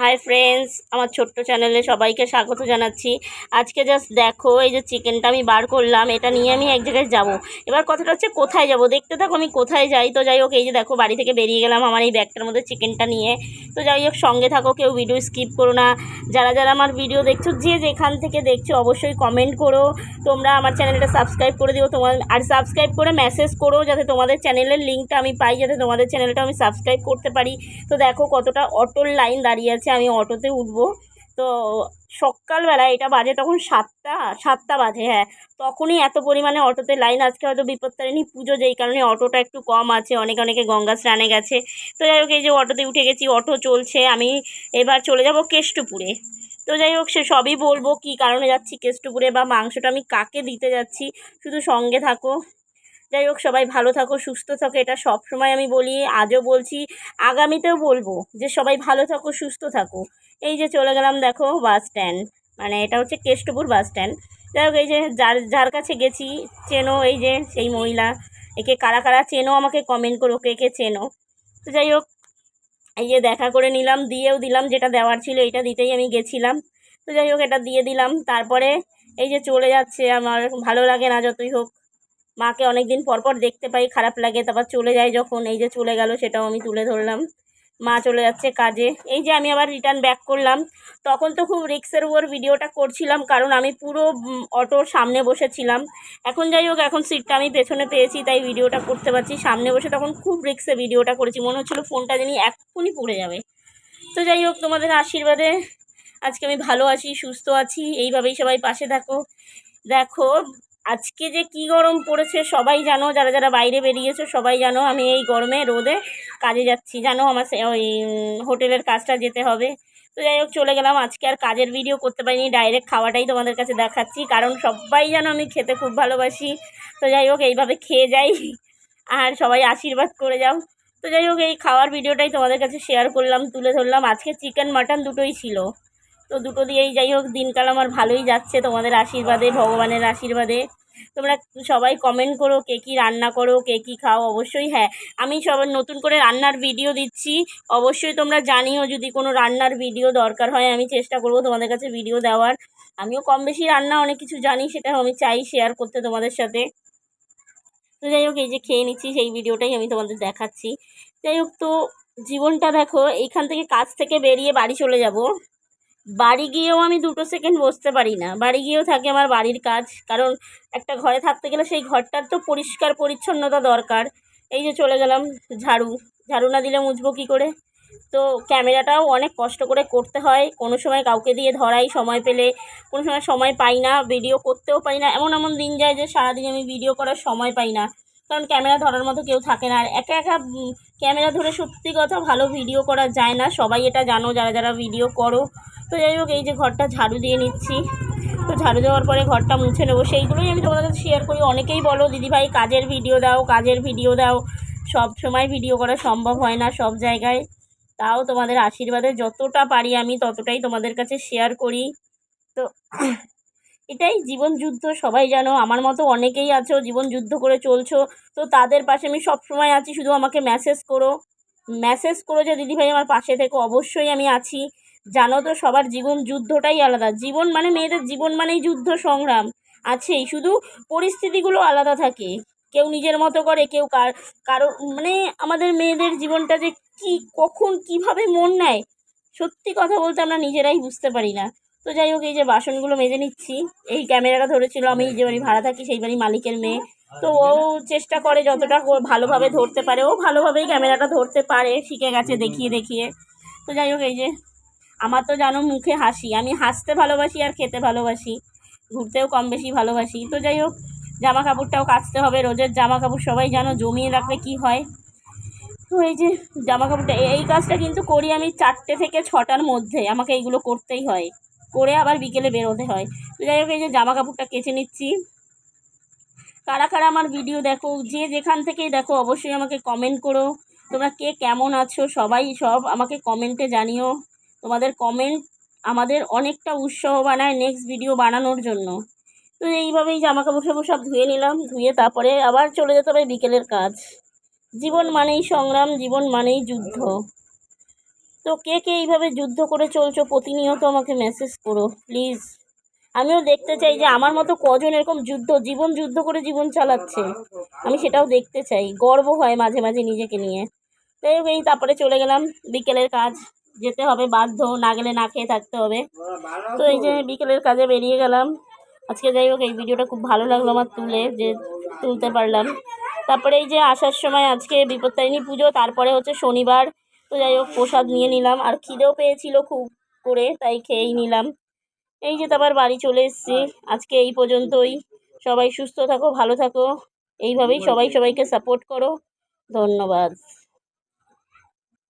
Hi friends, আমার ছোট্ট চ্যানেলে সবাইকে স্বাগত জানাচ্ছি। আজকে জাস্ট দেখো, এই যে চিকেনটা আমি বার করলাম, এটা নিয়ে আমি এক জায়গায় যাব। এবার কথাটা হচ্ছে কোথায় যাব, দেখতে থাকো আমি কোথায় যাই। তো যাই হোক, এই যে দেখো বাড়ি থেকে বেরিয়ে গেলাম আমার এই ব্যাগটার মধ্যে চিকেনটা নিয়ে। তো যাই হোক, সঙ্গে থাকো, কেউ ভিডিও স্কিপ করো না। যারা যারা আমার ভিডিও দেখছো, যে যেখান থেকে দেখছো, অবশ্যই কমেন্ট করো। তোমরা আমার চ্যানেলটা সাবস্ক্রাইব করে দিও আর সাবস্ক্রাইব করে মেসেজ করো, যাতে তোমাদের চ্যানেলের লিঙ্কটা আমি পাই, যাতে তোমাদের চ্যানেলটা আমি সাবস্ক্রাইব করতে পারি। তো দেখো কতটা অটোর লাইন দাঁড়িয়ে আছে, আমি অটোতে উঠবো। তো সকালবেলা, এটা বাজে তখন সাতটা বাজে, হ্যাঁ, তখনই এত পরিমাণে অটোতে লাইন। আজকে হয়তো বিপত্তারিণী পুজো, যেই কারণে অটোটা একটু কম আছে, অনেকে গঙ্গা স্নানে গেছে। তো যাই হোক, এই যে অটোতে উঠে গেছি, অটো চলছে। আমি এবার চলে যাব কেষ্টপুরে। তো যাই হোক, সে সবই বলবো কী কারণে যাচ্ছি কেষ্টপুরে, বা মাংসটা আমি কাকে দিতে যাচ্ছি, শুধু সঙ্গে থাকো। যাই হোক, সবাই ভালো থাকো, সুস্থ থাকো, এটা সব সময় আমি বলি, আজও বলছি, আগামীতেও বলবো, যে সবাই ভালো থাকো, সুস্থ থাকো। এই যে চলে গেলাম, দেখো বাস স্ট্যান্ড, মানে এটা হচ্ছে কেষ্টপুর বাস স্ট্যান্ড। যাই হোক, এই যে যার কাছে গেছি, চেনো, এই যে সেই মহিলা। একে কারা কারা চেনো আমাকে কমেন্ট করো, কে কে চেনো। তো যাই হোক, এই যে দেখা করে নিলাম, দিয়েও দিলাম, যেটা দেওয়ার ছিল এটা দিতেই আমি গেছিলাম। তো যাই হোক, এটা দিয়ে দিলাম। তারপরে এই যে চলে যাচ্ছে, আমার ভালো লাগে না যতই হোক, মাকে অনেক দিন পর পর দেখতে পাই, খারাপ লাগে। তারপর চলে যায় যখন, এই যে চলে গেল, সেটাও আমি তুলে ধরলাম। মা চলে যাচ্ছে কাজে। এই যে আমি আবার রিটার্ন ব্যাক করলাম। তখন তো খুব রিক্সের উপর ভিডিওটা করছিলাম, কারণ আমি পুরো অটোর সামনে বসেছিলাম। এখন যাই হোক, এখন সিটটা আমি পেছনে পেয়েছি, তাই ভিডিওটা করতে পারছি। সামনে বসে তখন খুব রিক্সে ভিডিওটা করেছি, মনে হচ্ছিলো ফোনটা জানি এক্ষুনি পড়ে যাবে। তো যাই হোক, তোমাদের আশীর্বাদে আজকে আমি ভালো আছি, সুস্থ আছি। এইভাবেই সবাই পাশে থাকো। দেখো, আজকে যে কি গরম পড়েছে সবাই জানো, যারা যারা বাইরে বেরিয়েছো সবাই জানো। আমি এই গরমে রোদে কাজে যাচ্ছি, জানো আমার ওই হোটেলের কাজটা যেতে হবে। তো যাই হোক, চলে গেলাম। আজকে আর কাজের ভিডিও করতে পারিনি, ডাইরেক্ট খাওয়াটাই তোমাদের কাছে দেখাচ্ছি, কারণ সবাই জানো আমি খেতে খুব ভালোবাসি। তো যাই হোক, এইভাবে খেয়ে যাই, আর সবাই আশীর্বাদ করে যাও। তো যাই হোক, এই খাওয়ার ভিডিওটাই তোমাদের কাছে শেয়ার করলাম, তুলে ধরলাম। আজকে চিকেন মাটন দুটোই ছিল। তো দুটো দিয়েই যাই হোক, দিনকাল আমার ভালোই যাচ্ছে তোমাদের আশীর্বাদে, ভগবানের আশীর্বাদে। তোমরা সবাই কমেন্ট করো, কে কী রান্না করো, কে কী খাও। অবশ্যই হ্যাঁ, আমি সবার নতুন করে রান্নার ভিডিও দিচ্ছি, অবশ্যই তোমরা জানিও। যদি কোনো রান্নার ভিডিও দরকার হয়, আমি চেষ্টা করবো তোমাদের কাছে ভিডিও দেওয়ার। আমিও কম বেশি রান্না অনেক কিছু জানি, সেটা আমি চাই শেয়ার করতে তোমাদের সাথে। তো যাই হোক, এই যে খেয়ে নিচ্ছি, সেই ভিডিওটাই আমি তোমাদের দেখাচ্ছি। যাই হোক, তো জীবনটা দেখো, এইখান থেকে কাজ থেকে বেরিয়ে বাড়ি চলে যাব। বাড়ি গিয়েও আমি 2 সেকেন্ড বসতে পারি না, বাড়ি গিয়েও থাকে আমার বাড়ির কাজ। কারণ একটা ঘরে থাকতে গেলে সেই ঘরটার তো পরিষ্কার পরিচ্ছন্নতা দরকার। এই যে চলে গেলাম, ঝাড়ু না দিলে মুছবো কী করে। তো ক্যামেরাটাও অনেক কষ্ট করে করতে হয়, কোনো সময় কাউকে দিয়ে ধরাই সময় পেলে, কোনো সময় সময় পাই না, ভিডিও করতেও পারি না। এমন এমন দিন যায় যে সারাদিন আমি ভিডিও করার সময় পাই না, কারণ ক্যামেরা ধরার মতো কেউ থাকে না। আর একা একা ক্যামেরা ধরে সত্যি কথা ভালো ভিডিও করা যায় না, সবাই এটা জানো যারা যারা ভিডিও করো। তো যাই হোক, এই যে ঘরটা ঝাড়ু দিয়ে নিচ্ছি। তো ঝাড়ু দেওয়ার পরে ঘরটা মুছে নেবো, সেইগুলোই আমি তোমাদের কাছে শেয়ার করি। অনেকেই বলো দিদিভাই কাজের ভিডিও দাও, কাজের ভিডিও দাও। সব সময় ভিডিও করা সম্ভব হয় না সব জায়গায়, তাও তোমাদের আশীর্বাদে যতটা পারি আমি ততটাই তোমাদের কাছে শেয়ার করি। তো এটাই জীবন যুদ্ধ, সবাই জানো, আমার মতো অনেকেই আছো জীবন যুদ্ধ করে চলছো। তো তাদের পাশে আমি সব সময় আছি, শুধু আমাকে মেসেজ করো যে দিদিভাই আমার পাশে থেকো। অবশ্যই আমি আছি। জানো তো, সবার জীবন যুদ্ধটাই আলাদা। জীবন মানে, মেয়েদের জীবন মানেই যুদ্ধ সংগ্রাম আছেই, শুধু পরিস্থিতিগুলো আলাদা থাকে। কেউ নিজের মতো করে, কেউ কারো মানে, আমাদের মেয়েদের জীবনটা যে কি কখন কিভাবে মন নেয়, সত্যি কথা বলতে আমরা নিজেরাই বুঝতে পারি না। তো যাই হোক, এই যে বাসনগুলো মেজে নিচ্ছি। এই ক্যামেরাটা ধরেছিল, আমি যে বাড়ি ভাড়া থাকি সেই বাড়ি মালিকের মেয়ে। তো ও চেষ্টা করে যতটা ভালোভাবে ধরতে পারে, ও ভালোভাবেই ক্যামেরাটা ধরতে পারে, শিখে গেছে দেখিয়ে দেখিয়ে। তো যাই হোক, এই যে আমার তো জানো মুখে হাসি, আমি হাসতে ভালোবাসি আর খেতে ভালোবাসি, ঘুরতেও কম বেশি ভালোবাসি। তো যাই হোক, জামা কাপড়টাও কাচতে হবে, রোজের জামা কাপড় সবাই জানো জমিয়ে রাখলে কি হয়। তো এই যে জামা কাপড়টা, এই কাজটা কিন্তু করি আমি 4টে থেকে 6টার মধ্যে, আমাকে এইগুলো করতেই হয়, করে আবার বিকেলে বেরোতে হয়। তো যাই হোক, এই যে জামা কাপড়টা কেচে নিচ্ছি। কারা কারা আমার ভিডিও দেখো, যে যেখান থেকেই দেখো, অবশ্যই আমাকে কমেন্ট করো। তোমরা কে কেমন আছো সবাই সব আমাকে কমেন্টে জানিও। তোমাদের কমেন্ট আমাদের অনেকটা উৎসাহ বানায় নেক্সট ভিডিও বানানোর জন্য। তো এইভাবেই জামা কাপড় সব ধুয়ে নিলাম, ধুয়ে তারপরে আবার চলে যেতে হবে বিকেলের কাজ। জীবন মানেই সংগ্রাম, জীবন মানেই যুদ্ধ। তো কে কে এইভাবে যুদ্ধ করে চলছো প্রতিনিয়ত আমাকে মেসেজ করো প্লিজ। আমিও দেখতে চাই যে আমার মতো কজন এরকম জীবন যুদ্ধ করে জীবন চালাচ্ছে, আমি সেটাও দেখতে চাই, গর্ব হয় মাঝে মাঝে নিজেকে নিয়ে। তাই হোক, এই তারপরে চলে গেলাম বিকেলের কাজ, যেতে হবে বাধ্য, না গেলে না খেয়ে থাকতে হবে। তো এই যে বিকেলের কাজে বেরিয়ে গেলাম আজকে। যাই হোক, এই ভিডিওটা খুব ভালো লাগলো আমার তুলতে পারলাম। তারপরে এই যে আসার সময় আজকে বিপত্তারিণী পুজো, তারপরে হচ্ছে শনিবার। তো যাই হোক, প্রসাদ নিয়ে নিলাম, আর খিদেও পেয়েছিল খুব করে, তাই খেয়েই নিলাম। এই যে তারপর বাড়ি চলে এসেছি। আজকে এই পর্যন্তই। সবাই সুস্থ থাকো, ভালো থাকো, এইভাবেই সবাই সবাইকে সাপোর্ট করো। ধন্যবাদ।